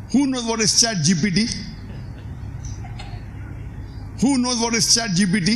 Who knows what is ChatGPT? Who knows what is ChatGPT?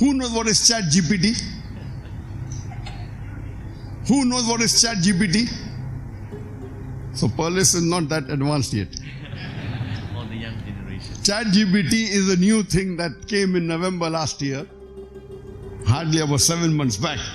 Who knows what is ChatGPT? Who knows what is ChatGPT? So police is not that advanced yet. For the young generation. ChatGPT is a new thing that came in November last year, hardly about 7 months back.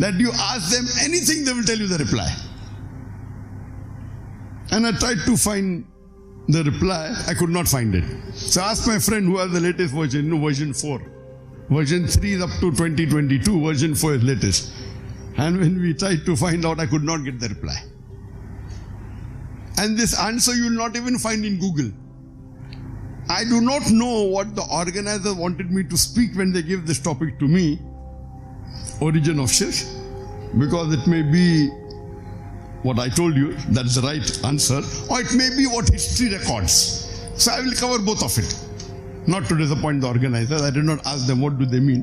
That you ask them anything, they will tell you the reply. And I tried to find the reply, I could not find it. So I asked my friend who has the latest version, version 4. Version 3 is up to 2022, version 4 is latest. And when we tried to find out, I could not get the reply. And this answer you will not even find in Google. I do not know what the organizer wanted me to speak when they gave this topic to me, origin of shirk, because it may be what I told you, that's the right answer, or it may be what history records. So I will cover both of it. Not to disappoint the organizers, I did not ask them what do they mean.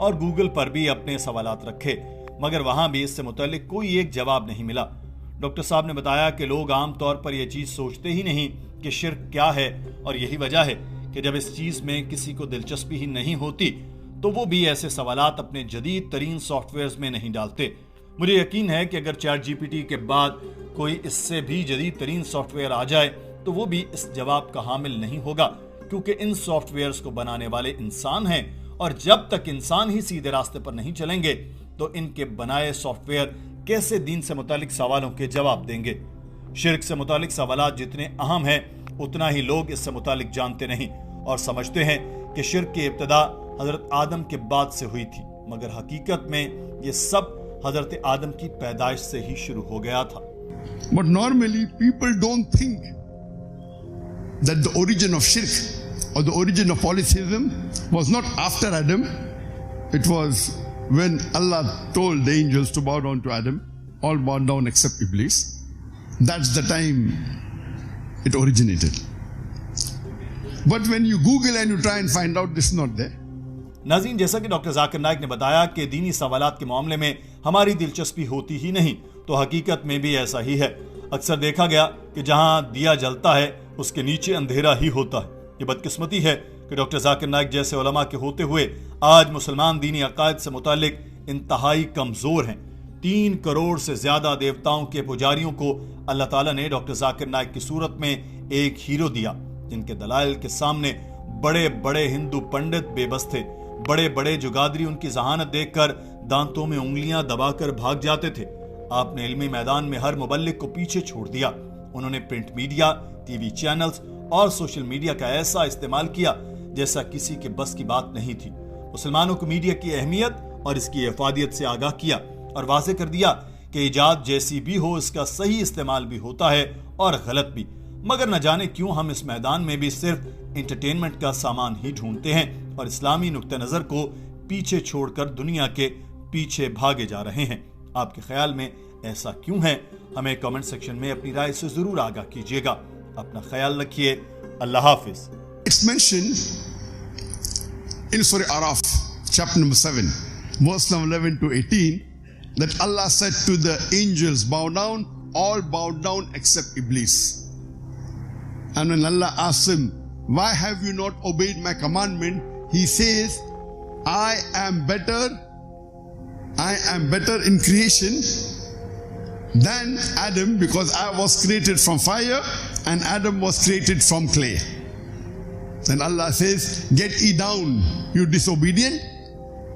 اور Google پر بھی اپنے سوالات رکھے، مگر وہاں بھی اس سے متعلق کوئی ایک جواب نہیں ملا۔ ڈاکٹر صاحب نے بتایا کہ لوگ عام طور پر یہ چیز سوچتے ہی نہیں کہ شرک کیا ہے، اور یہی وجہ ہے کہ جب اس چیز میں کسی کو دلچسپی ہی نہیں ہوتی تو وہ بھی ایسے سوالات اپنے جدید ترین سافٹ ویئرز میں نہیں ڈالتے۔ مجھے یقین ہے کہ اگر چیٹ جی پی ٹی کے بعد کوئی اس سے بھی جدید ترین سافٹ ویئر آ جائے تو وہ بھی اس جواب کا حامل نہیں ہوگا، کیونکہ ان سافٹ ویئرز کو بنانے والے انسان ہیں، اور جب تک انسان ہی سیدھے راستے پر نہیں چلیں گے تو ان کے بنائے سافٹ ویئر کیسے دین سے متعلق سوالوں کے جواب دیں گے۔ شرک سے متعلق سوالات جتنے اہم ہیں اتنا ہی لوگ اس سے متعلق جانتے نہیں اور سمجھتے ہیں کہ شرک کی ابتدا حضرت آدم کے بعد سے ہوئی تھی، مگر حقیقت میں یہ سب حضرت آدم کی پیدائش سے ہی شروع ہو گیا تھا۔ But normally people don't think that the origin of shirk or the origin of polytheism was not after Adam. It was when Allah told the angels to bow down to Adam, all bowed down except Iblis. That's the time it originated. But when you Google and you try and find out, this is not there. ناظرین، جیسا کہ doctor Zakir Naik نے بتایا کہ دینی سوالات کے معاملے میں ہماری دلچسپی ہوتی ہی نہیں، تو حقیقت میں بھی ایسا ہی ہے۔ اکثر دیکھا گیا کہ جہاں دیا جلتا ہے اس کے نیچے اندھیرا ہی ہوتا ہے۔ یہ بدقسمتی ہے کہ ڈاکٹر ذاکر نائک جیسے علماء کے ہوتے ہوئے آج مسلمان دینی عقائد سے متعلق انتہائی کمزور ہیں۔ 3 کروڑ سے زیادہ دیوتاؤں کے پجاریوں کو اللہ تعالیٰ نے ڈاکٹر ذاکر نائک کی صورت میں ایک ہیرو دیا، جن کے دلائل کے سامنے بڑے بڑے ہندو پنڈت بے بس تھے۔ بڑے بڑے جگادری ان کی ذہانت دیکھ کر دانتوں میں انگلیاں دبا کر بھاگ جاتے تھے۔ آپ نے علمی میدان میں ہر مبلغ کو پیچھے چھوڑ دیا۔ انہوں نے print media, T V channels اور سوشل میڈیا کا ایسا استعمال کیا جیسا کسی کے بس کی بات نہیں تھی۔ مسلمانوں کو میڈیا کی اہمیت اور اس کی افادیت سے آگاہ کیا اور واضح کر دیا کہ ایجاد جیسی بھی ہو اس کا صحیح استعمال بھی ہوتا ہے اور غلط بھی، مگر نہ جانے کیوں ہم اس میدان میں بھی صرف انٹرٹینمنٹ کا سامان ہی ڈھونڈتے ہیں اور اسلامی نقطہ نظر کو پیچھے چھوڑ کر دنیا کے پیچھے بھاگے جا رہے ہیں۔ آپ کے خیال میں ایسا کیوں ہے؟ ہمیں کامنٹ سیکشن میں اپنی رائے سے ضرور آگاہ کیجیے گا۔ اپنا خیال رکھیے۔ اللہ حافظ۔ It's mentioned in Surah Araf, chapter number 7, verse number 11 to 18, that Allah said to the angels, bow down, all bowed down except Iblis. And when Allah asks him, why have you not obeyed my commandment? He says, I am better in creation than Adam, because I was created from fire and Adam was created from clay. Then Allah says, get ye down, you disobedient.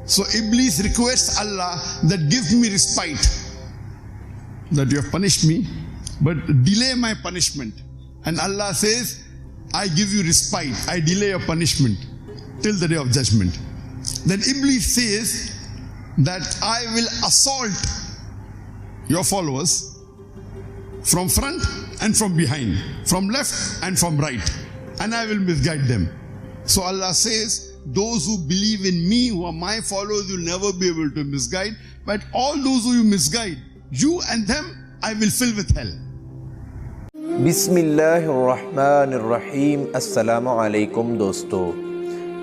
So Iblis requests Allah that give me respite, that you have punished me, but delay my punishment. And Allah says, I give you respite, I delay your punishment till the day of judgment. Then Iblis says that I will assault your followers from front and from behind, from left and from right, and I will misguide them. So Allah says, those who believe in me, who are my followers, will never be able to misguide, but all those who you misguide, you and them, I will fill with hell. بسم اللہ الرحمن الرحیم۔ السلام علیکم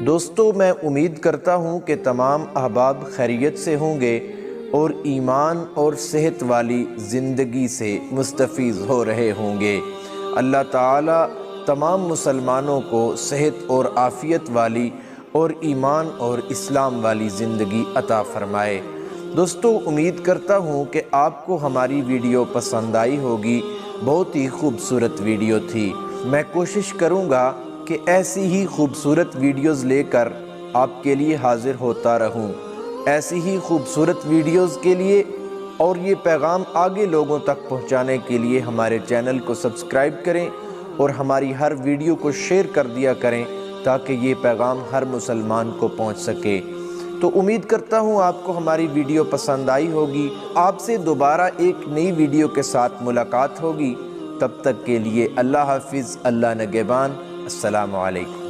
دوستو، میں امید کرتا ہوں کہ تمام احباب خیریت سے ہوں گے اور ایمان اور صحت والی زندگی سے مستفیض ہو رہے ہوں گے۔ اللہ تعالیٰ تمام مسلمانوں کو صحت اور عافیت والی اور ایمان اور اسلام والی زندگی عطا فرمائے۔ دوستو، امید کرتا ہوں کہ آپ کو ہماری ویڈیو پسند آئی ہوگی۔ بہت ہی خوبصورت ویڈیو تھی۔ میں کوشش کروں گا کہ ایسی ہی خوبصورت ویڈیوز لے کر آپ کے لیے حاضر ہوتا رہوں۔ ایسی ہی خوبصورت ویڈیوز کے لیے اور یہ پیغام آگے لوگوں تک پہنچانے کے لیے ہمارے چینل کو سبسکرائب کریں اور ہماری ہر ویڈیو کو شیئر کر دیا کریں تاکہ یہ پیغام ہر مسلمان کو پہنچ سکے۔ تو امید کرتا ہوں آپ کو ہماری ویڈیو پسند آئی ہوگی۔ آپ سے دوبارہ ایک نئی ویڈیو کے ساتھ ملاقات ہوگی۔ تب تک کے لیے اللہ حافظ، اللہ نگہبان، السلام علیکم۔